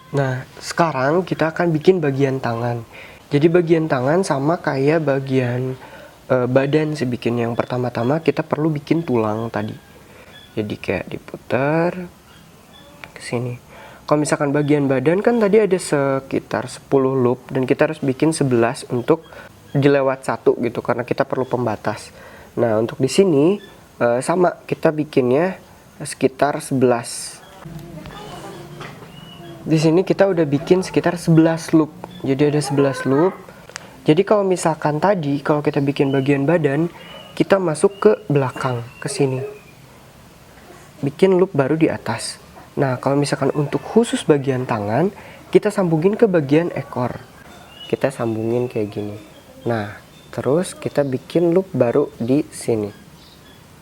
Nah, sekarang kita akan bikin bagian tangan. Jadi bagian tangan sama kayak bagian badan sih bikin. Yang pertama-tama kita perlu bikin tulang tadi. Jadi kayak diputar ke sini. Kalau misalkan bagian badan kan tadi ada sekitar 10 loop dan kita harus bikin 11 untuk dilewat satu gitu karena kita perlu pembatas. Nah, untuk di sini sama kita bikinnya sekitar 11. Di sini kita udah bikin sekitar 11 loop. Jadi ada 11 loop. Jadi kalau misalkan tadi kalau kita bikin bagian badan, kita masuk ke belakang ke sini. Bikin loop baru di atas. Nah, kalau misalkan untuk khusus bagian tangan, kita sambungin ke bagian ekor. Kita sambungin kayak gini. Nah, terus kita bikin loop baru di sini.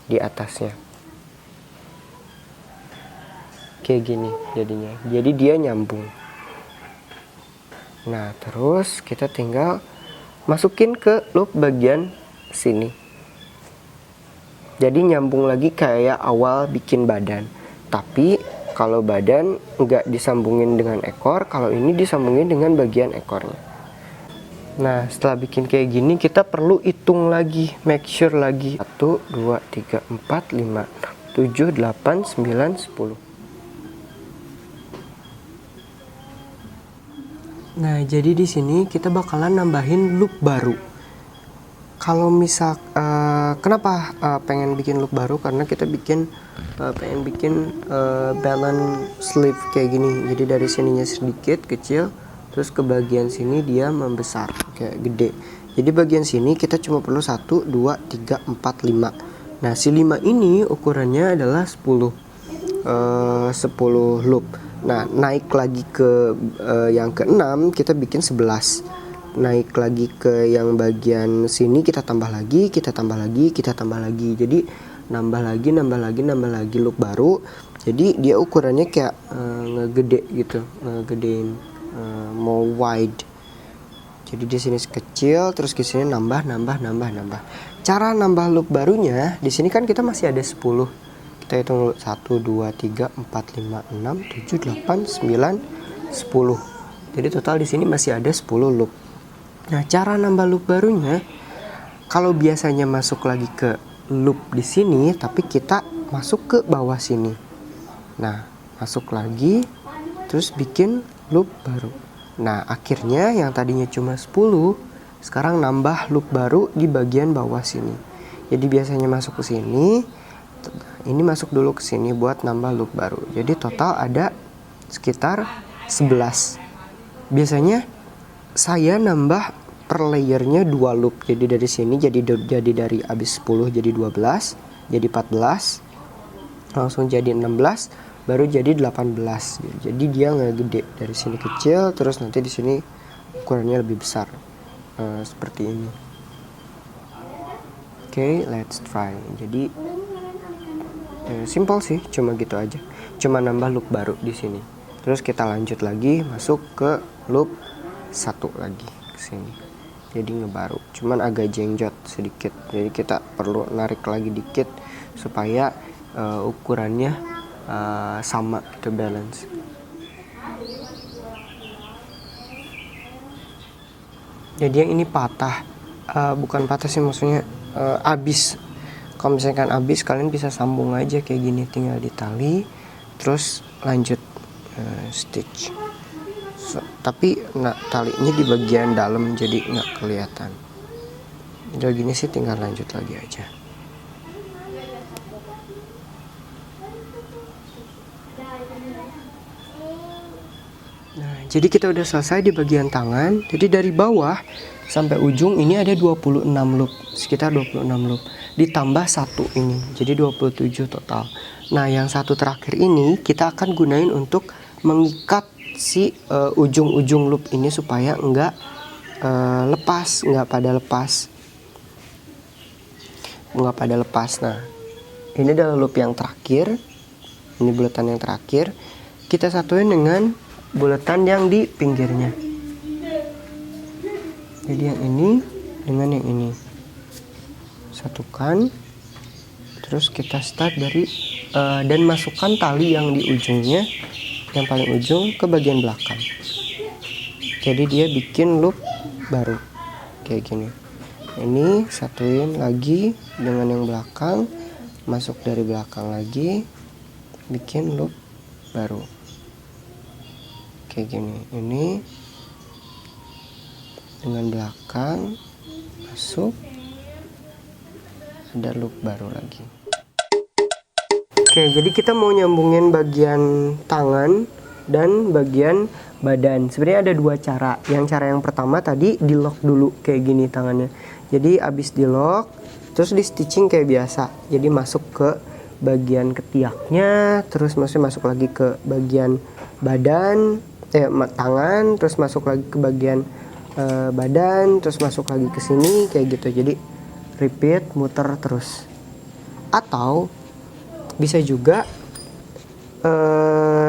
Di atasnya. Kayak gini jadinya. Jadi dia nyambung. Nah, terus kita tinggal masukin ke loop bagian sini. Jadi nyambung lagi kayak awal bikin badan. Tapi kalau badan nggak disambungin dengan ekor, kalau ini disambungin dengan bagian ekornya. Nah, setelah bikin kayak gini kita perlu hitung lagi, make sure lagi. 1, 2, 3, 4, 5, 7, 8, 9, 10. Nah, jadi di sini kita bakalan nambahin loop baru. Kalau misal kenapa pengen bikin loop baru? Karena kita pengen bikin balance sleeve kayak gini. Jadi dari sininya sedikit kecil, terus ke bagian sini dia membesar kayak gede. Jadi bagian sini kita cuma perlu 1, 2, 3, 4, 5. Nah, si 5 ini ukurannya adalah 10 loop. Nah, naik lagi ke yang ke-6 kita bikin 11. Naik lagi ke yang bagian sini kita tambah lagi, kita tambah lagi, kita tambah lagi. Jadi nambah lagi loop baru. Jadi dia ukurannya kayak ngegede gitu, ngegedein mau wide. Jadi di sini kecil, terus di sini nambah. Cara nambah loop barunya, di sini kan kita masih ada 10. Kita hitung 1, 2, 3, 4, 5, 6, 7, 8, 9, 10. Jadi total di sini masih ada 10 loop. Nah, cara nambah loop barunya, kalau biasanya masuk lagi ke loop di sini, tapi kita masuk ke bawah sini. Nah, masuk lagi, terus bikin loop baru. Nah, akhirnya yang tadinya cuma 10, sekarang nambah loop baru di bagian bawah sini. Jadi biasanya masuk ke sini, ini masuk dulu ke sini buat nambah loop baru. Jadi total ada sekitar 11. Biasanya saya nambah per layernya 2 loop. Jadi dari sini jadi dari habis 10 jadi 12, jadi 14, langsung jadi 16, baru jadi 18. Jadi dia nggak gede, dari sini kecil, terus nanti di sini ukurannya lebih besar. Seperti ini. Oke, let's try. Jadi simple sih, cuma gitu aja. Cuma nambah loop baru di sini. Terus kita lanjut lagi masuk ke loop 1 lagi ke sini. Jadi ngebaru, cuman agak jengjot sedikit. Jadi kita perlu narik lagi dikit supaya ukurannya sama gitu, balance. Jadi yang ini patah, bukan patah sih, maksudnya habis. Kalau misalkan habis, kalian bisa sambung aja kayak gini, tinggal ditali terus lanjut stitch. Tapi talinya di bagian dalam jadi nggak kelihatan. Udah gini sih, tinggal lanjut lagi aja. Nah, jadi kita udah selesai di bagian tangan. Jadi dari bawah sampai ujung ini ada 26 loop, sekitar 26 loop. Ditambah 1 ini, jadi 27 total. Nah, yang satu terakhir ini kita akan gunain untuk mengikat si ujung-ujung loop ini supaya nggak lepas, nggak pada lepas. Nah, ini adalah loop yang terakhir. Ini bulatan yang terakhir. Kita satuin dengan bulatan yang di pinggirnya. Jadi yang ini dengan yang ini satukan, terus kita start dari dan masukkan tali yang di ujungnya yang paling ujung ke bagian belakang. Jadi dia bikin loop baru kayak gini. Ini satuin lagi dengan yang belakang, masuk dari belakang lagi, bikin loop baru kayak gini. Ini dengan belakang masuk, ada loop baru lagi. Oke, jadi kita mau nyambungin bagian tangan dan bagian badan. Sebenarnya ada dua cara. Cara yang pertama tadi di lock dulu kayak gini tangannya. Jadi abis di lock terus di stitching kayak biasa. Jadi masuk ke bagian ketiaknya, terus masuk lagi ke bagian badan, tangan, terus masuk lagi ke bagian badan, terus masuk lagi ke sini kayak gitu. Jadi repeat, muter terus. Atau bisa juga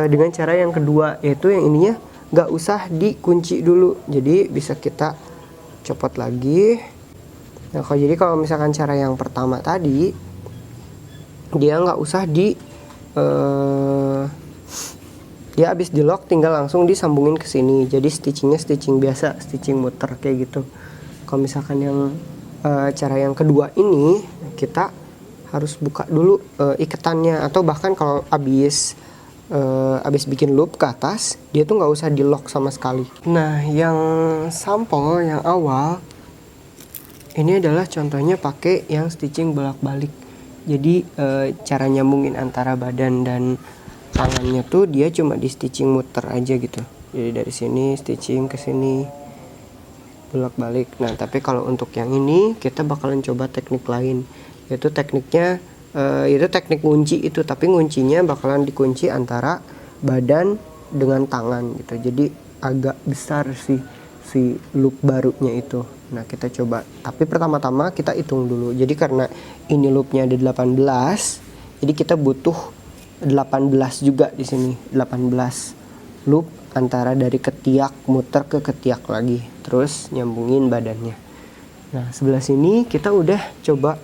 dengan cara yang kedua, yaitu yang ininya nggak usah dikunci dulu. Jadi bisa kita copot lagi. Nah, kalau misalkan cara yang pertama tadi, dia nggak usah dia habis di lock tinggal langsung disambungin ke sini. Jadi stitchingnya stitching biasa, stitching muter kayak gitu. Kalau misalkan yang cara yang kedua ini, kita harus buka dulu ikatannya, atau bahkan kalau abis bikin loop ke atas, dia tuh nggak usah di lock sama sekali. Nah, yang sampel yang awal ini adalah contohnya pakai yang stitching bolak-balik. Jadi cara nyambungin antara badan dan tangannya tuh dia cuma di stitching muter aja gitu. Jadi dari sini stitching ke sini bolak-balik. Nah, tapi kalau untuk yang ini kita bakalan coba teknik lain, yaitu tekniknya itu teknik ngunci itu, tapi nguncinya bakalan dikunci antara badan dengan tangan gitu. Jadi agak besar si loop barunya itu. Nah, kita coba. Tapi pertama-tama kita hitung dulu. Jadi karena ini loopnya ada 18, jadi kita butuh 18 juga di sini. 18 loop antara dari ketiak muter ke ketiak lagi, terus nyambungin badannya. Nah, sebelah sini kita udah coba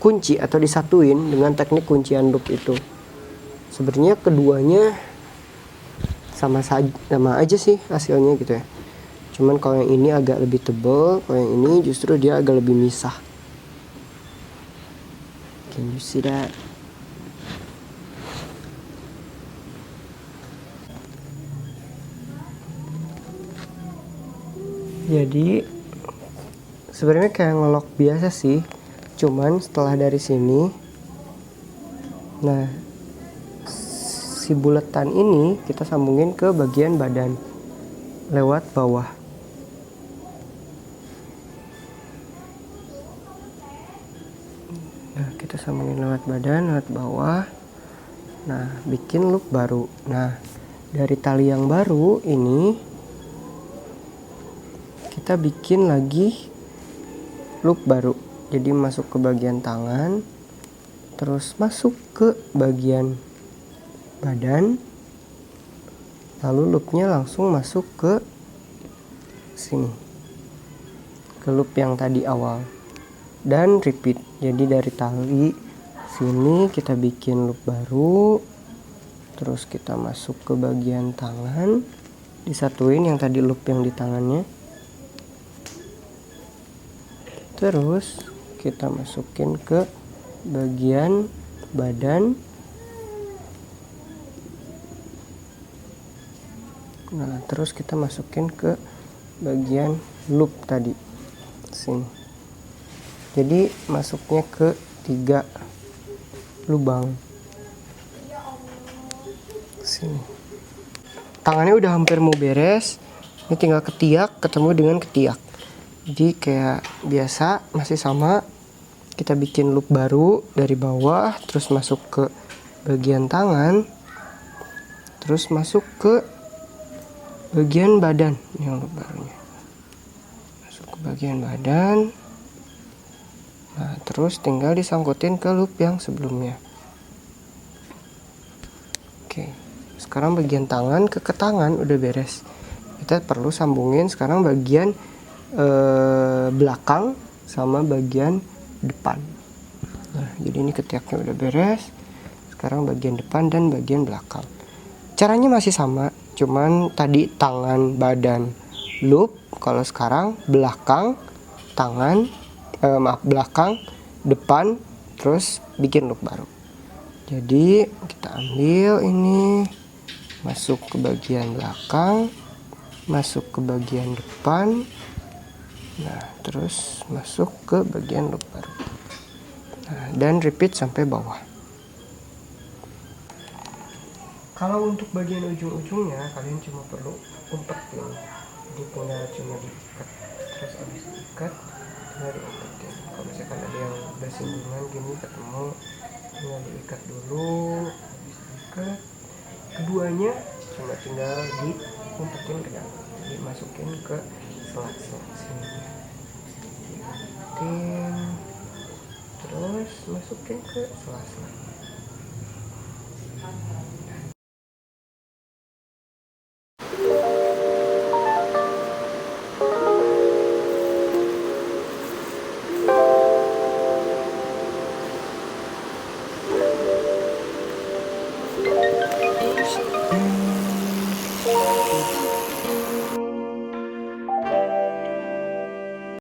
kunci atau disatuin dengan teknik kuncian loop itu. Sebenarnya keduanya sama aja sih hasilnya gitu ya. Cuman kalau yang ini agak lebih tebal, kalau yang ini justru dia agak lebih misah. Can you see that? Jadi sebenarnya kayak ngelok biasa sih, cuman setelah dari sini, nah si buletan ini kita sambungin ke bagian badan lewat bawah. Nah, kita sambungin lewat badan, lewat bawah. Nah, bikin loop baru. Nah, dari tali yang baru ini kita bikin lagi loop baru. Jadi masuk ke bagian tangan, terus masuk ke bagian badan, lalu loopnya langsung masuk ke sini, ke loop yang tadi awal, dan repeat. Jadi dari tali sini kita bikin loop baru, terus kita masuk ke bagian tangan, disatuin yang tadi loop yang di tangannya, terus kita masukin ke bagian badan. Nah, terus kita masukin ke bagian loop tadi sini. Jadi masuknya ke 3 lubang sini. Tangannya udah hampir mau beres. Ini tinggal ketiak ketemu dengan ketiak. Jadi kayak biasa masih sama, kita bikin loop baru dari bawah, terus masuk ke bagian tangan, terus masuk ke bagian badan yang loop barunya, masuk ke bagian badan. Nah, terus tinggal disangkutin ke loop yang sebelumnya. Oke, sekarang bagian tangan ke tangan udah beres. Kita perlu sambungin sekarang bagian belakang sama bagian depan. Nah, jadi ini ketiaknya udah beres. sekarang bagian depan dan bagian belakang. Caranya masih sama, cuman tadi tangan, badan, loop. Kalau sekarang belakang, tangan, belakang, depan, terus bikin loop baru. Jadi kita ambil ini, masuk ke bagian belakang, masuk ke bagian depan, nah terus masuk ke bagian loop baru. Nah, dan repeat sampai bawah. Kalau untuk bagian ujung-ujungnya kalian cuma perlu umpetin, jadi tinggal cuma diikat, terus habis diikat tinggal diumpetin. Kalau misalkan ada yang bersinggungan gini ketemu, tinggal diikat dulu, habis diikat keduanya cuma tinggal diumpetin ke dalam, dimasukin ke selat-selat sini, diumpetin terus masukin ke sela-sela.